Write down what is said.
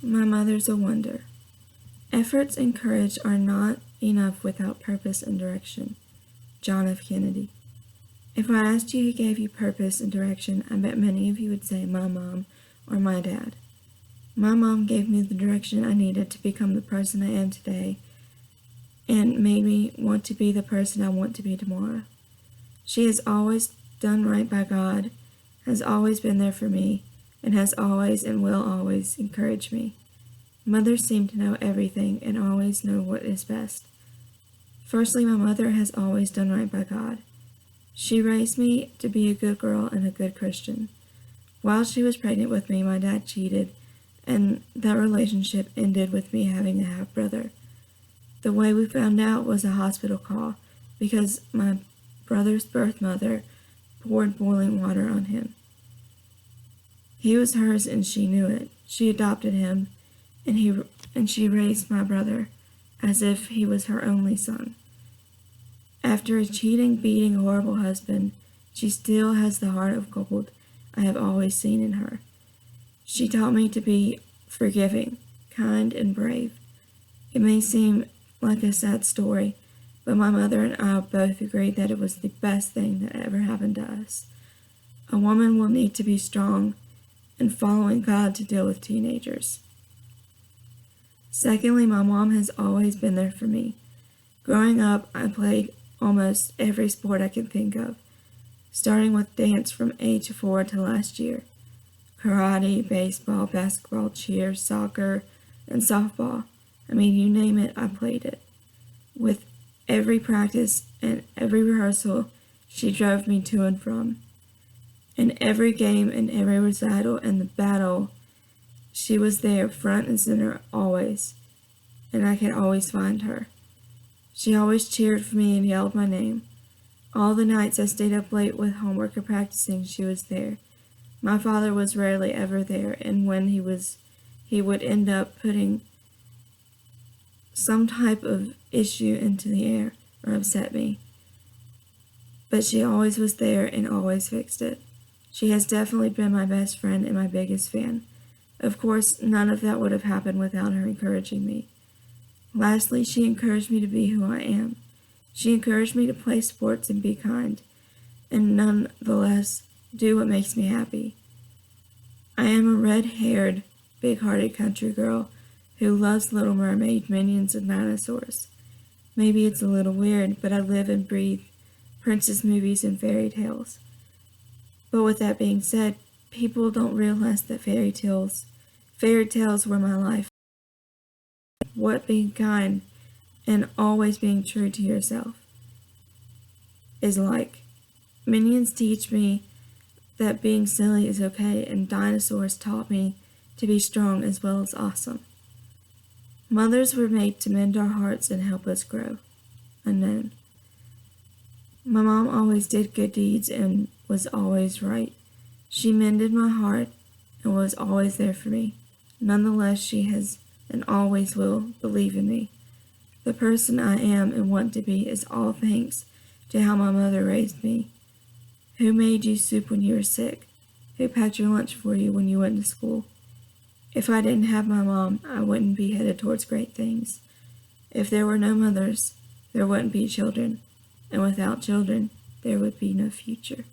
My mother's a wonder. Efforts and courage are not enough without purpose and direction. John F. Kennedy. If I asked you who gave you purpose and direction, I bet many of you would say my mom or my dad. My mom gave me the direction I needed to become the person I am today and made me want to be the person I want to be tomorrow. She has always done right by God, has always been there for me, and has always and will always encourage me. Mothers seem to know everything and always know what is best. Firstly, my mother has always done right by God. She raised me to be a good girl and a good Christian. While she was pregnant with me, my dad cheated, and that relationship ended with me having a half-brother. The way we found out was a hospital call because my brother's birth mother poured boiling water on him. He was hers and she knew it. She adopted him, and she raised my brother as if he was her only son. After a cheating, beating, horrible husband, she still has the heart of gold I have always seen in her. She taught me to be forgiving, kind, and brave. It may seem like a sad story, but my mother and I both agreed that it was the best thing that ever happened to us. A woman will need to be strong and following God to deal with teenagers. Secondly, my mom has always been there for me. Growing up, I played almost every sport I could think of, starting with dance from age 4 to last year. Karate, baseball, basketball, cheer, soccer, and softball. I mean, you name it, I played it. With every practice and every rehearsal, she drove me to and from. In every game and every recital and the battle, she was there front and center always, and I could always find her. She always cheered for me and yelled my name. All the nights I stayed up late with homework or practicing, she was there. My father was rarely ever there, and when he would end up putting some type of issue into the air or upset me. But she always was there and always fixed it. She has definitely been my best friend and my biggest fan. Of course, none of that would have happened without her encouraging me. Lastly, she encouraged me to be who I am. She encouraged me to play sports and be kind, and nonetheless do what makes me happy. I am a red-haired, big-hearted country girl who loves Little Mermaid, Minions, and dinosaurs. Maybe it's a little weird, but I live and breathe princess movies and fairy tales. But with that being said, people don't realize that fairy tales were my life. What being kind and always being true to yourself is like. Minions teach me that being silly is okay, and dinosaurs taught me to be strong as well as awesome. Mothers were made to mend our hearts and help us grow. Unknown. My mom always did good deeds and was always right. She mended my heart and was always there for me. Nonetheless, she has and always will believe in me. The person I am and want to be is all thanks to how my mother raised me. Who made you soup when you were sick? Who packed your lunch for you when you went to school? If I didn't have my mom, I wouldn't be headed towards great things. If there were no mothers, there wouldn't be children. And without children, there would be no future.